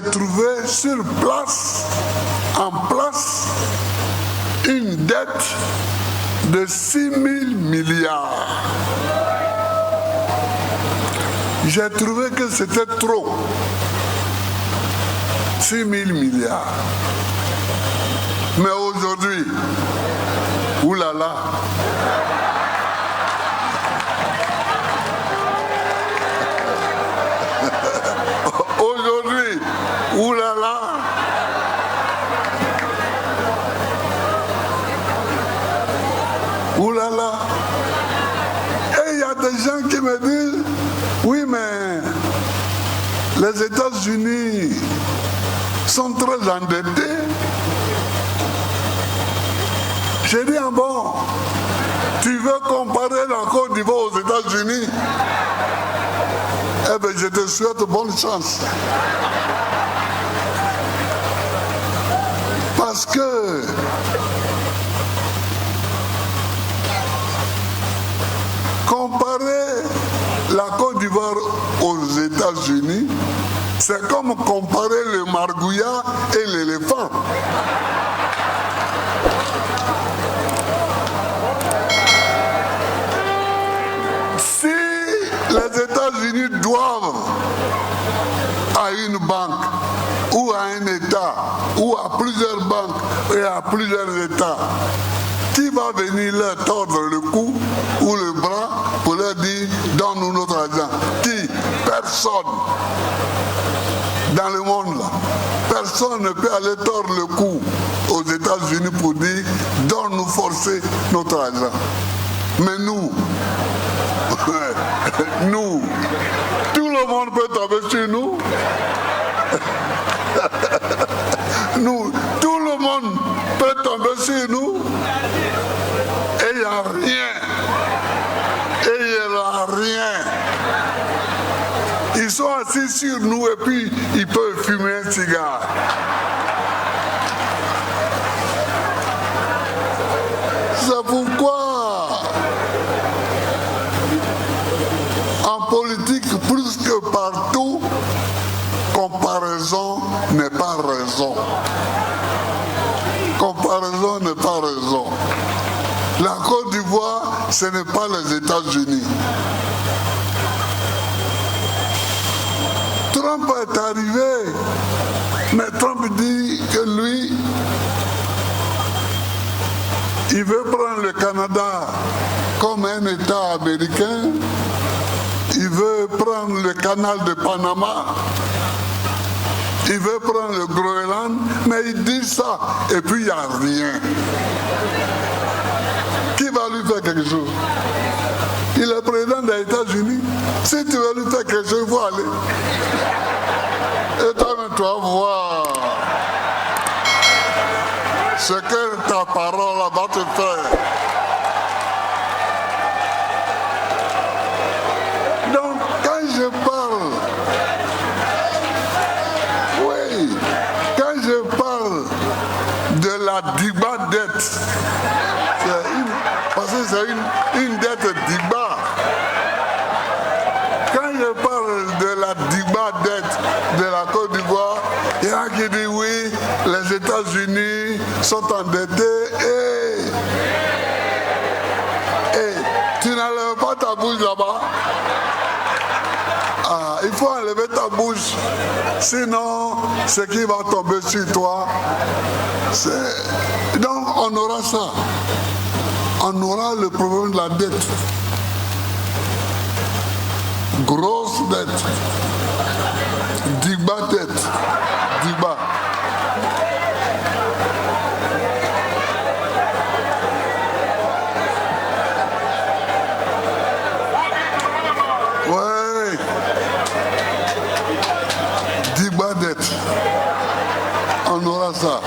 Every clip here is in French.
trouvé sur place, en place, une dette de 6 000 milliards. J'ai trouvé que c'était trop. 6 000 milliards. Mais aujourd'hui, oulala. Aujourd'hui, oulala. Oulala. Et il y a des gens qui me disent, oui, mais les États-Unis sont très endettés. J'ai dit, ah bon, tu veux comparer la Côte d'Ivoire aux États-Unis? Eh bien, je te souhaite bonne chance. Parce que comparer la Côte d'Ivoire aux États-Unis, c'est comme comparer le margouillat et l'éléphant. Si les États-Unis doivent à une banque ou à un État ou à plusieurs banques et à plusieurs États, qui va venir leur tordre le cou ou le bras pour leur dire « donne-nous notre argent » ? Qui ? Personne. Dans le monde là, personne ne peut aller tordre le cou aux États-Unis pour dire « donne-nous forcer notre argent ». Mais nous, nous, tout le monde peut tomber sur nous. Nous, tout le monde peut tomber sur nous. Et il n'y a rien. Et il n'y aura rien. Ils sont assis sur nous et puis ils peuvent fumer un cigare. C'est pourquoi, en politique, plus que partout, comparaison n'est pas raison. Comparaison n'est pas raison. La Côte d'Ivoire, ce n'est pas les États-Unis. Trump est arrivé, mais Trump dit que lui, il veut prendre le Canada comme un État américain. Il veut prendre le canal de Panama. Il veut prendre le Groenland, mais il dit ça, et puis il n'y a rien. Qui va lui faire quelque chose? Il est président des États-Unis. Si tu veux lui faire quelque chose, il faut aller. Et toi-même, tu vas voir ce que ta parole va te faire. Donc, quand je parle, oui, quand je parle de la Digba dette, parce que c'est une dette Digba. Quand je parle de la Digba dette de la Côte d'Ivoire, il y a qui dit oui, les États-Unis sont endettés et tu n'enlèves pas ta bouche là-bas. Ah, il faut enlever ta bouche, sinon ce qui va tomber sur toi, donc on aura ça. On aura le problème de la dette. Grosse dette. Digba dette. Digba. Ouais. Digba dette. On aura ça.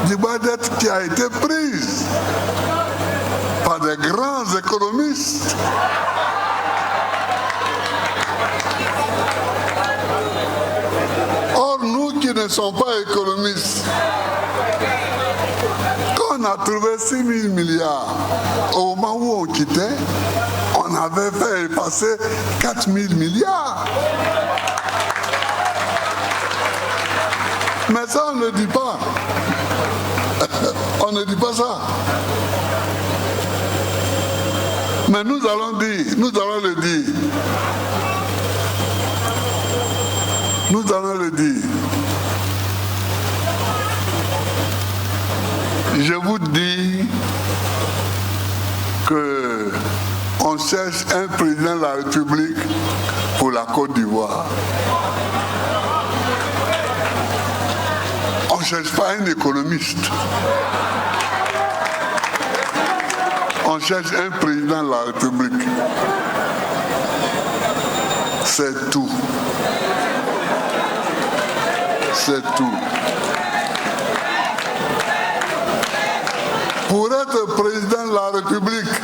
Digba dette qui a été prise par des grands économistes. Or, nous qui ne sommes pas économistes, quand on a trouvé 6 000 milliards, au moment où on quittait, on on avait fait passer 4 000 milliards. Mais ça, on ne dit pas. On ne dit pas ça. Mais nous allons dire, nous allons le dire. Nous allons le dire. Je vous dis que on cherche un président de la République pour la Côte d'Ivoire. On ne cherche pas un économiste. On cherche un président de la République. C'est tout. C'est tout. Pour être président de la République,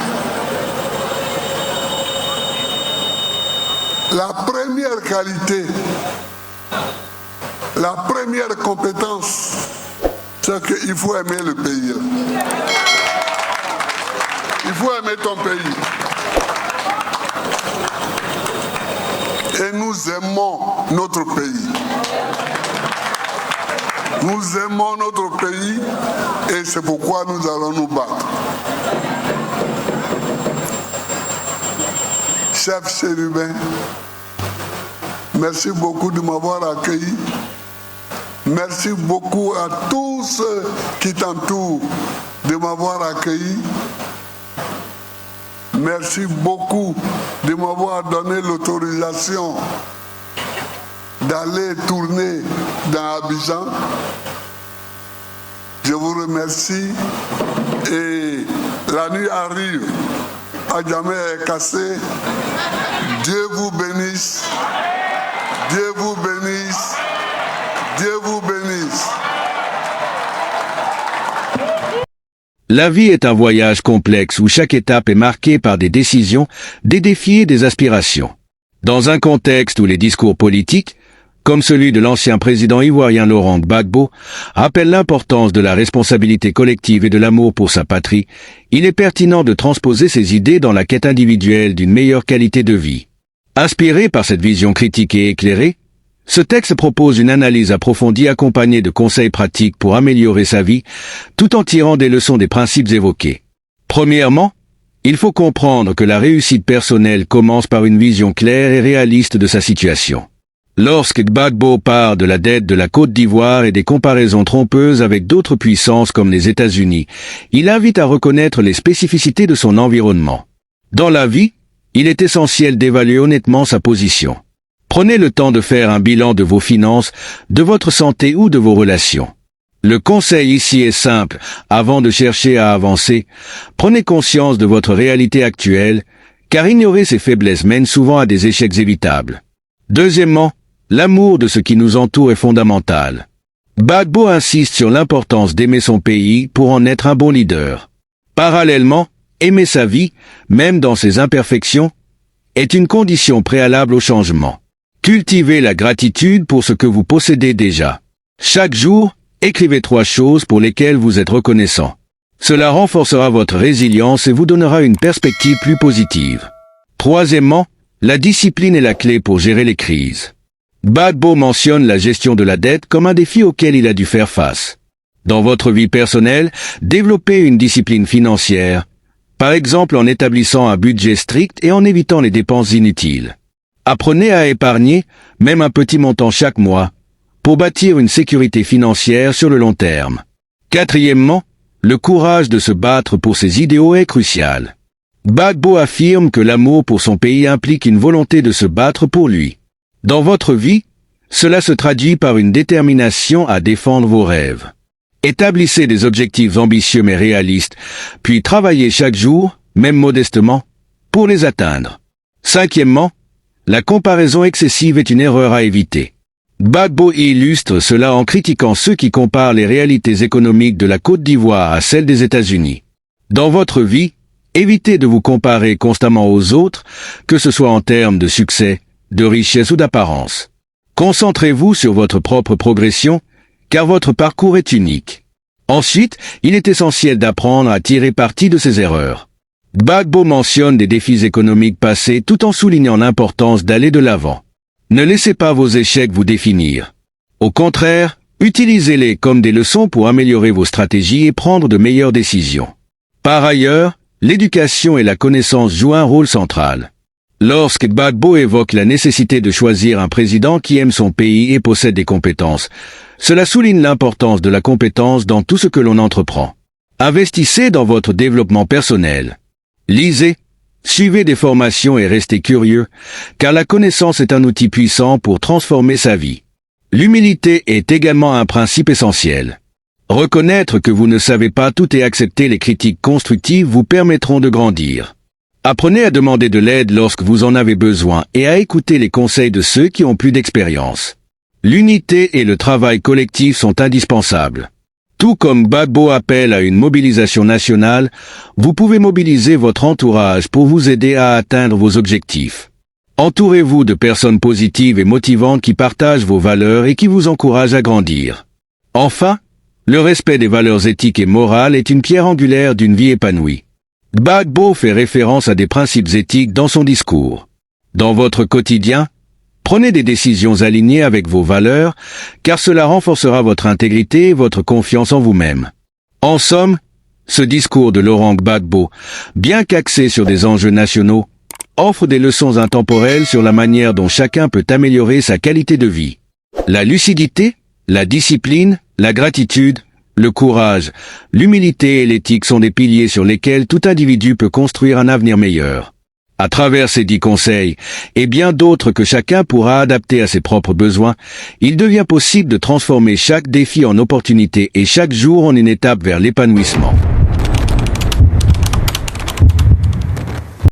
la première qualité, la première compétence, c'est qu'il faut aimer le pays. Il faut aimer ton pays. Et nous aimons notre pays. Nous aimons notre pays et c'est pourquoi nous allons nous battre. Chef Chérubin, merci beaucoup de m'avoir accueilli. Merci beaucoup à tous ceux qui t'entourent de m'avoir accueilli. Merci beaucoup de m'avoir donné l'autorisation d'aller tourner dans Abidjan. Je vous remercie et la nuit arrive. Adjamé est cassé. Dieu vous bénisse. Dieu vous bénisse. Dieu vous bénisse. La vie est un voyage complexe où chaque étape est marquée par des décisions, des défis et des aspirations. Dans un contexte où les discours politiques, comme celui de l'ancien président ivoirien Laurent Gbagbo, rappellent l'importance de la responsabilité collective et de l'amour pour sa patrie, il est pertinent de transposer ces idées dans la quête individuelle d'une meilleure qualité de vie. Inspiré par cette vision critique et éclairée, ce texte propose une analyse approfondie accompagnée de conseils pratiques pour améliorer sa vie, tout en tirant des leçons des principes évoqués. Premièrement, il faut comprendre que la réussite personnelle commence par une vision claire et réaliste de sa situation. Lorsque Gbagbo part de la dette de la Côte d'Ivoire et des comparaisons trompeuses avec d'autres puissances comme les États-Unis, il invite à reconnaître les spécificités de son environnement. Dans la vie, il est essentiel d'évaluer honnêtement sa position. Prenez le temps de faire un bilan de vos finances, de votre santé ou de vos relations. Le conseil ici est simple, avant de chercher à avancer, prenez conscience de votre réalité actuelle, car ignorer ses faiblesses mène souvent à des échecs évitables. Deuxièmement, l'amour de ce qui nous entoure est fondamental. Gbagbo insiste sur l'importance d'aimer son pays pour en être un bon leader. Parallèlement, aimer sa vie, même dans ses imperfections, est une condition préalable au changement. Cultivez la gratitude pour ce que vous possédez déjà. Chaque jour, écrivez 3 choses pour lesquelles vous êtes reconnaissant. Cela renforcera votre résilience et vous donnera une perspective plus positive. Troisièmement, la discipline est la clé pour gérer les crises. Gbagbo mentionne la gestion de la dette comme un défi auquel il a dû faire face. Dans votre vie personnelle, développez une discipline financière, par exemple en établissant un budget strict et en évitant les dépenses inutiles. Apprenez à épargner, même un petit montant chaque mois, pour bâtir une sécurité financière sur le long terme. Quatrièmement, le courage de se battre pour ses idéaux est crucial. Gbagbo affirme que l'amour pour son pays implique une volonté de se battre pour lui. Dans votre vie, cela se traduit par une détermination à défendre vos rêves. Établissez des objectifs ambitieux mais réalistes, puis travaillez chaque jour, même modestement, pour les atteindre. Cinquièmement, la comparaison excessive est une erreur à éviter. Gbagbo illustre cela en critiquant ceux qui comparent les réalités économiques de la Côte d'Ivoire à celles des États-Unis. Dans votre vie, évitez de vous comparer constamment aux autres, que ce soit en termes de succès, de richesse ou d'apparence. Concentrez-vous sur votre propre progression, car votre parcours est unique. Ensuite, il est essentiel d'apprendre à tirer parti de ces erreurs. Gbagbo mentionne des défis économiques passés tout en soulignant l'importance d'aller de l'avant. Ne laissez pas vos échecs vous définir. Au contraire, utilisez-les comme des leçons pour améliorer vos stratégies et prendre de meilleures décisions. Par ailleurs, l'éducation et la connaissance jouent un rôle central. Lorsque Gbagbo évoque la nécessité de choisir un président qui aime son pays et possède des compétences, cela souligne l'importance de la compétence dans tout ce que l'on entreprend. Investissez dans votre développement personnel. Lisez, suivez des formations et restez curieux, car la connaissance est un outil puissant pour transformer sa vie. L'humilité est également un principe essentiel. Reconnaître que vous ne savez pas tout et accepter les critiques constructives vous permettront de grandir. Apprenez à demander de l'aide lorsque vous en avez besoin et à écouter les conseils de ceux qui ont plus d'expérience. L'unité et le travail collectif sont indispensables. Tout comme Gbagbo appelle à une mobilisation nationale, vous pouvez mobiliser votre entourage pour vous aider à atteindre vos objectifs. Entourez-vous de personnes positives et motivantes qui partagent vos valeurs et qui vous encouragent à grandir. Enfin, le respect des valeurs éthiques et morales est une pierre angulaire d'une vie épanouie. Gbagbo fait référence à des principes éthiques dans son discours. Dans votre quotidien, prenez des décisions alignées avec vos valeurs, car cela renforcera votre intégrité et votre confiance en vous-même. En somme, ce discours de Laurent Gbagbo, bien qu'axé sur des enjeux nationaux, offre des leçons intemporelles sur la manière dont chacun peut améliorer sa qualité de vie. La lucidité, la discipline, la gratitude, le courage, l'humilité et l'éthique sont des piliers sur lesquels tout individu peut construire un avenir meilleur. À travers ces 10 conseils, et bien d'autres que chacun pourra adapter à ses propres besoins, il devient possible de transformer chaque défi en opportunité et chaque jour en une étape vers l'épanouissement.